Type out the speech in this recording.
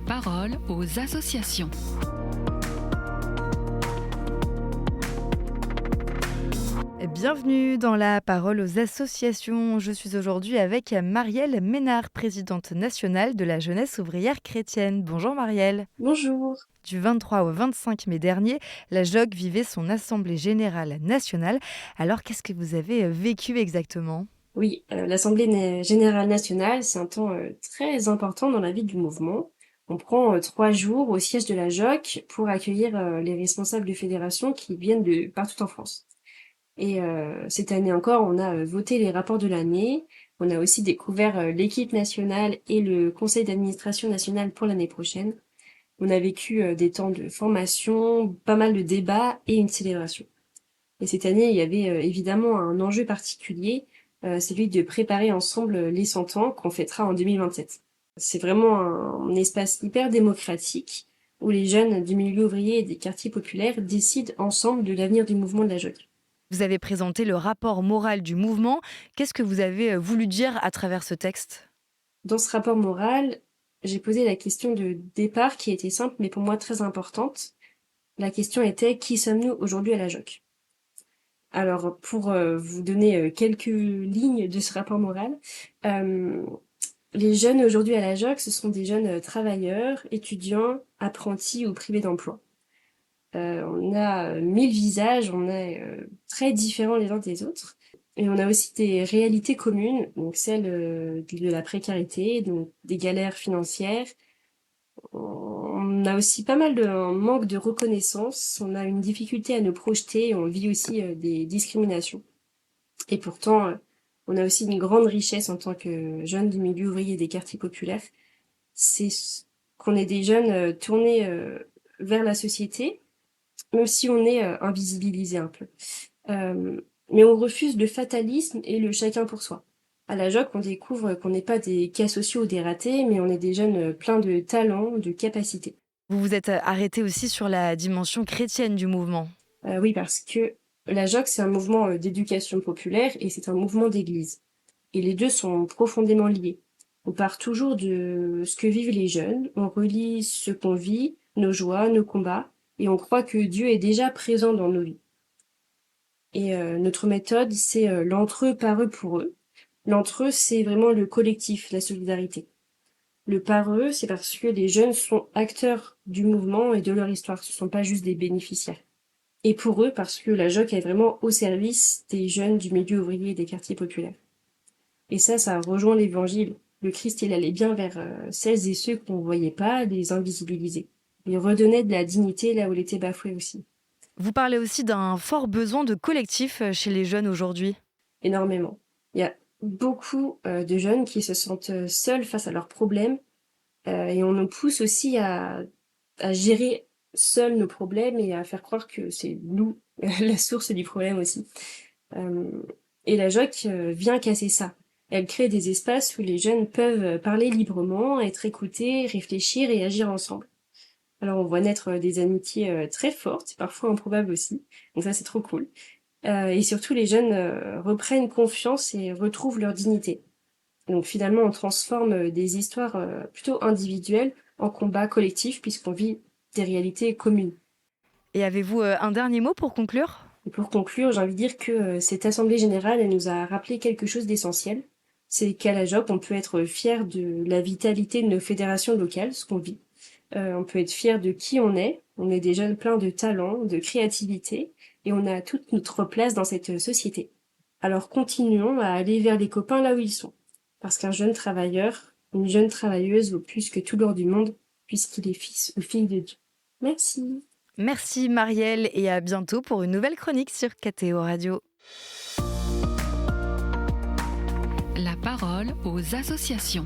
parole aux associations. Bienvenue dans la parole aux associations. Je suis aujourd'hui avec Marielle Ménard, présidente nationale de la jeunesse ouvrière chrétienne. Bonjour Marielle. Bonjour. Du 23 au 25 mai dernier, la JOC vivait son assemblée générale nationale. Alors qu'est-ce que vous avez vécu exactement ? Oui, l'Assemblée générale nationale, c'est un temps très important dans la vie du mouvement. On prend 3 jours au siège de la JOC pour accueillir les responsables de fédérations qui viennent de partout en France. Et cette année encore, on a voté les rapports de l'année. On a aussi découvert l'équipe nationale et le conseil d'administration nationale pour l'année prochaine. On a vécu des temps de formation, pas mal de débats et une célébration. Et cette année, il y avait évidemment un enjeu particulier, celui de préparer ensemble les 100 ans qu'on fêtera en 2027. C'est vraiment un espace hyper démocratique où les jeunes du milieu ouvrier et des quartiers populaires décident ensemble de l'avenir du mouvement de la JOC. Vous avez présenté le rapport moral du mouvement. Qu'est-ce que vous avez voulu dire à travers ce texte ? Dans ce rapport moral, j'ai posé la question de départ qui était simple mais pour moi très importante. La question était: qui sommes-nous aujourd'hui à la JOC ? Alors, pour vous donner quelques lignes de ce rapport moral, les jeunes aujourd'hui à la JOC, ce sont des jeunes travailleurs, étudiants, apprentis ou privés d'emploi. On a 1000 visages, on est très différents les uns des autres. Et on a aussi des réalités communes, donc celle de la précarité, donc des galères financières. On a aussi pas mal de manque de reconnaissance, on a une difficulté à nous projeter, on vit aussi des discriminations. Et pourtant, on a aussi une grande richesse en tant que jeunes du milieu ouvrier des quartiers populaires. C'est qu'on est des jeunes tournés vers la société, même si on est invisibilisé un peu. Mais on refuse le fatalisme et le chacun pour soi. À la JOC, on découvre qu'on n'est pas des cas sociaux ou des ratés, mais on est des jeunes pleins de talents, de capacités. Vous vous êtes arrêté aussi sur la dimension chrétienne du mouvement. Oui, parce que la JOC, c'est un mouvement d'éducation populaire et c'est un mouvement d'église. Et les deux sont profondément liés. On part toujours de ce que vivent les jeunes, on relie ce qu'on vit, nos joies, nos combats, et on croit que Dieu est déjà présent dans nos vies. Et notre méthode, c'est l'entre-eux, par eux, pour eux. L'entre-eux, c'est vraiment le collectif, la solidarité. Le par eux, c'est parce que les jeunes sont acteurs du mouvement et de leur histoire, ce ne sont pas juste des bénéficiaires. Et pour eux, parce que la JOC est vraiment au service des jeunes du milieu ouvrier et des quartiers populaires. Et ça rejoint l'évangile. Le Christ, il allait bien vers celles et ceux qu'on ne voyait pas, les invisibiliser. Il redonnait de la dignité là où il était bafoué aussi. Vous parlez aussi d'un fort besoin de collectif chez les jeunes aujourd'hui. Énormément. Il y a beaucoup de jeunes qui se sentent seuls face à leurs problèmes et on nous pousse aussi à gérer seuls nos problèmes et à faire croire que c'est nous la source du problème aussi. Et la JOC vient casser ça. Elle crée des espaces où les jeunes peuvent parler librement, être écoutés, réfléchir et agir ensemble. Alors on voit naître des amitiés très fortes, parfois improbables aussi, donc ça c'est trop cool. Et surtout les jeunes reprennent confiance et retrouvent leur dignité. Donc finalement on transforme des histoires plutôt individuelles en combats collectifs puisqu'on vit des réalités communes. Et avez-vous un dernier mot pour conclure ? Et pour conclure, j'ai envie de dire que cette assemblée générale, elle nous a rappelé quelque chose d'essentiel. C'est qu'à la JOC, on peut être fier de la vitalité de nos fédérations locales, ce qu'on vit. On peut être fier de qui on est. On est des jeunes pleins de talent, de créativité, et on a toute notre place dans cette société. Alors continuons à aller vers les copains là où ils sont. Parce qu'un jeune travailleur, une jeune travailleuse vaut plus que tout l'or du monde, puisqu'il est fils ou fille de Dieu. Merci. Merci Marielle et à bientôt pour une nouvelle chronique sur KTO Radio. La parole aux associations.